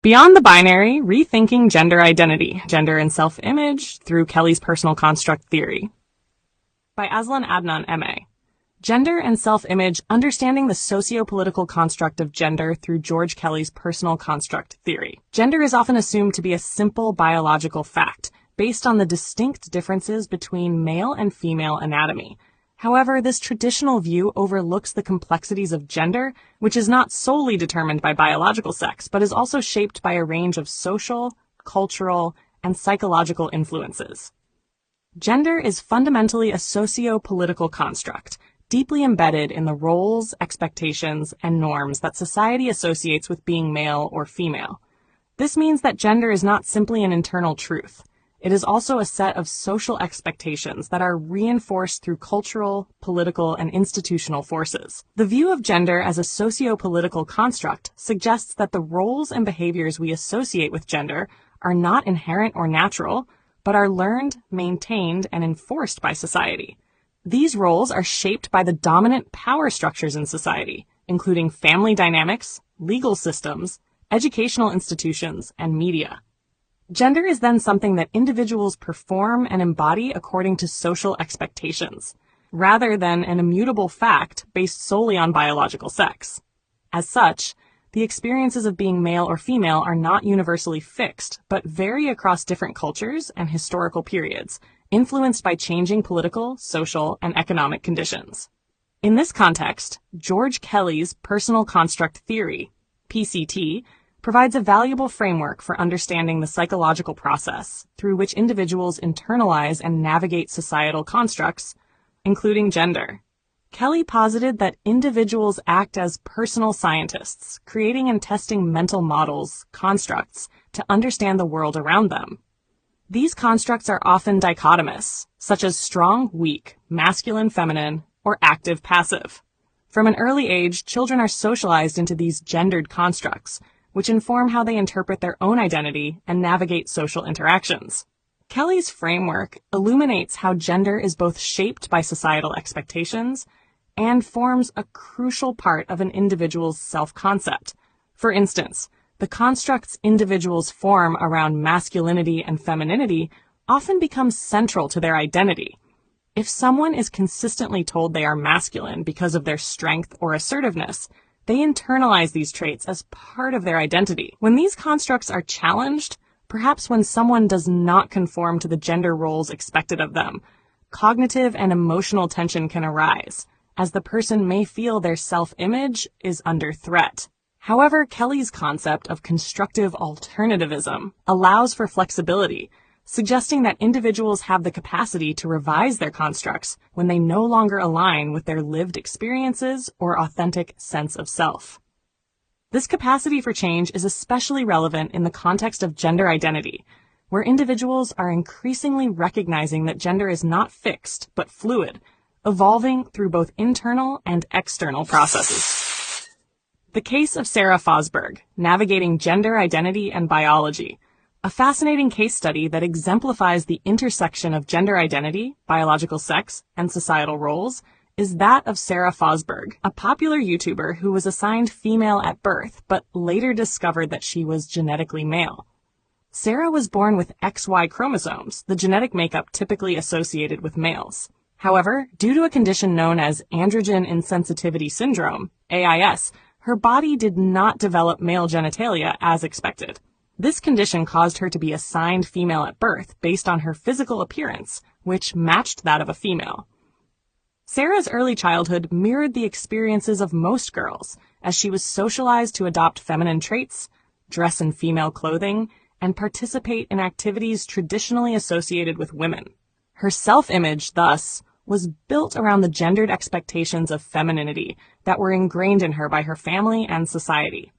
Beyond the binary, rethinking gender identity, gender and self-image through Kelly's personal construct theory. By Azlan Adnan, M.A. Gender and Self-Image, Understanding the Socio-Political Construct of Gender through George Kelly's Personal Construct Theory. Gender is often assumed to be a simple biological fact, based on the distinct differences between male and female anatomy. However, this traditional view overlooks the complexities of gender, which is not solely determined by biological sex, but is also shaped by a range of social, cultural, and psychological influences. Gender is fundamentally a socio-political construct, deeply embedded in the roles, expectations, and norms that society associates with being male or female. This means that gender is not simply an internal truth. It is also a set of social expectations that are reinforced through cultural, political, and institutional forces. The view of gender as a socio-political construct suggests that the roles and behaviors we associate with gender are not inherent or natural, but are learned, maintained, and enforced by society. These roles are shaped by the dominant power structures in society, including family dynamics, legal systems, educational institutions, and media. Gender is then something that individuals perform and embody according to social expectations, rather than an immutable fact based solely on biological sex. As such, the experiences of being male or female are not universally fixed, but vary across different cultures and historical periods, influenced by changing political, social, and economic conditions. In this context, George Kelly's Personal Construct Theory, PCT, provides a valuable framework for understanding the psychological process through which individuals internalize and navigate societal constructs, including gender. Kelly posited that individuals act as personal scientists, creating and testing mental models, constructs, to understand the world around them. These constructs are often dichotomous, such as strong, weak, masculine, feminine, or active, passive. From an early age, children are socialized into these gendered constructs, which inform how they interpret their own identity and navigate social interactions. Kelly's framework illuminates how gender is both shaped by societal expectations and forms a crucial part of an individual's self-concept. For instance, the constructs individuals form around masculinity and femininity often become central to their identity. If someone is consistently told they are masculine because of their strength or assertiveness, they internalize these traits as part of their identity. When these constructs are challenged, perhaps when someone does not conform to the gender roles expected of them, cognitive and emotional tension can arise, as the person may feel their self-image is under threat. However, Kelly's concept of constructive alternativism allows for flexibility, suggesting that individuals have the capacity to revise their constructs when they no longer align with their lived experiences or authentic sense of self. This capacity for change is especially relevant in the context of gender identity, where individuals are increasingly recognizing that gender is not fixed, but fluid, evolving through both internal and external processes. The case of Sarah Fosberg, Navigating Gender Identity and Biology, a fascinating case study that exemplifies the intersection of gender identity, biological sex, and societal roles, is that of Sarah Fosberg, a popular YouTuber who was assigned female at birth, but later discovered that she was genetically male. Sarah was born with XY chromosomes, the genetic makeup typically associated with males. However, due to a condition known as androgen insensitivity syndrome, AIS, her body did not develop male genitalia as expected. This condition caused her to be assigned female at birth based on her physical appearance, which matched that of a female. Sarah's early childhood mirrored the experiences of most girls, as she was socialized to adopt feminine traits, dress in female clothing, and participate in activities traditionally associated with women. Her self-image, thus, was built around the gendered expectations of femininity that were ingrained in her by her family and society.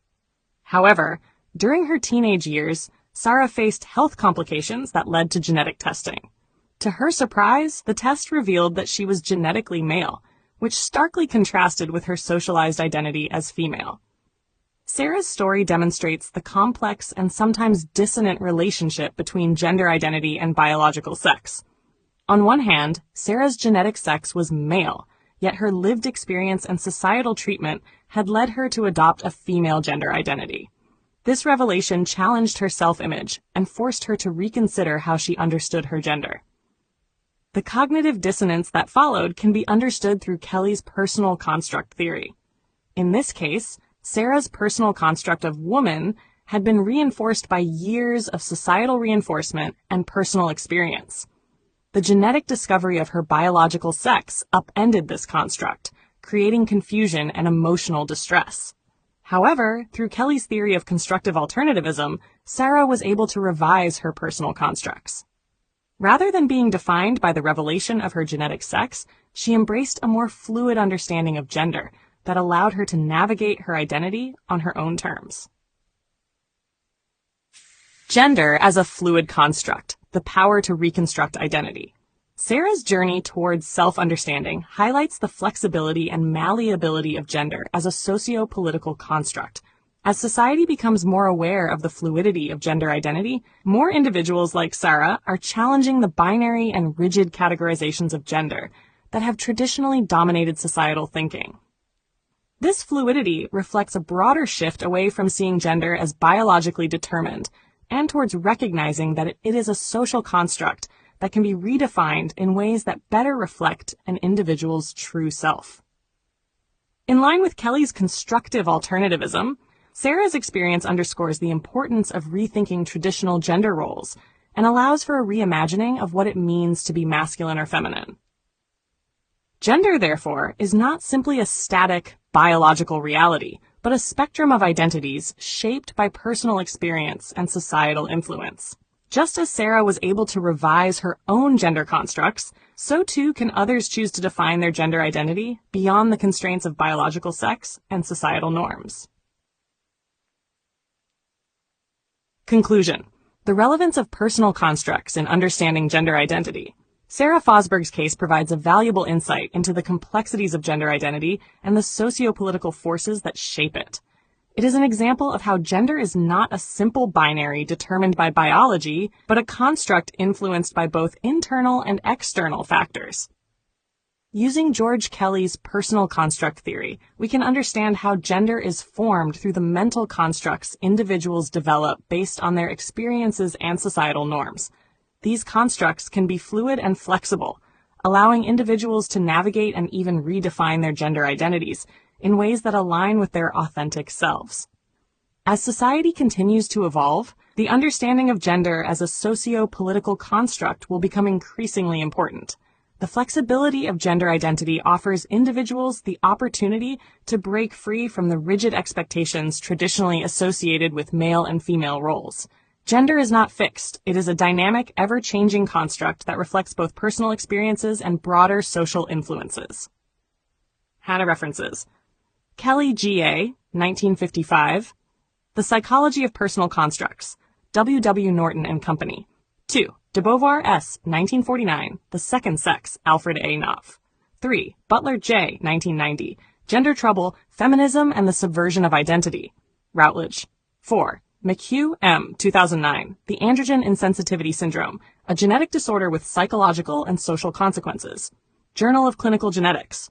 However, during her teenage years, Sarah faced health complications that led to genetic testing. To her surprise, the test revealed that she was genetically male, which starkly contrasted with her socialized identity as female. Sarah's story demonstrates the complex and sometimes dissonant relationship between gender identity and biological sex. On one hand, Sarah's genetic sex was male, yet her lived experience and societal treatment had led her to adopt a female gender identity. This revelation challenged her self-image and forced her to reconsider how she understood her gender. The cognitive dissonance that followed can be understood through Kelly's personal construct theory. In this case, Sarah's personal construct of woman had been reinforced by years of societal reinforcement and personal experience. The genetic discovery of her biological sex upended this construct, creating confusion and emotional distress. However, through Kelly's theory of constructive alternativism, Sarah was able to revise her personal constructs. Rather than being defined by the revelation of her genetic sex, she embraced a more fluid understanding of gender that allowed her to navigate her identity on her own terms. Gender as a fluid construct, the power to reconstruct identity. Sarah's journey towards self-understanding highlights the flexibility and malleability of gender as a socio-political construct. As society becomes more aware of the fluidity of gender identity, more individuals like Sarah are challenging the binary and rigid categorizations of gender that have traditionally dominated societal thinking. This fluidity reflects a broader shift away from seeing gender as biologically determined and towards recognizing that it is a social construct that can be redefined in ways that better reflect an individual's true self. In line with Kelly's constructive alternativism, Sarah's experience underscores the importance of rethinking traditional gender roles and allows for a reimagining of what it means to be masculine or feminine. Gender, therefore, is not simply a static, biological reality, but a spectrum of identities shaped by personal experience and societal influence. Just as Sarah was able to revise her own gender constructs, so too can others choose to define their gender identity beyond the constraints of biological sex and societal norms. Conclusion: the relevance of personal constructs in understanding gender identity. Sarah Fosberg's case provides a valuable insight into the complexities of gender identity and the socio-political forces that shape it. It is an example of how gender is not a simple binary determined by biology, but a construct influenced by both internal and external factors. Using George Kelly's personal construct theory, we can understand how gender is formed through the mental constructs individuals develop based on their experiences and societal norms. These constructs can be fluid and flexible, allowing individuals to navigate and even redefine their gender identities in ways that align with their authentic selves. As society continues to evolve, the understanding of gender as a socio-political construct will become increasingly important. The flexibility of gender identity offers individuals the opportunity to break free from the rigid expectations traditionally associated with male and female roles. Gender is not fixed. It is a dynamic, ever-changing construct that reflects both personal experiences and broader social influences. Hannah references: Kelly G.A., 1955, The Psychology of Personal Constructs, W. W. Norton and Company. 2. De Beauvoir S., 1949, The Second Sex, Alfred A. Knopf. 3. Butler J., 1990, Gender Trouble, Feminism and the Subversion of Identity, Routledge. 4. McHugh M., 2009, The Androgen Insensitivity Syndrome, a genetic disorder with psychological and social consequences, Journal of Clinical Genetics.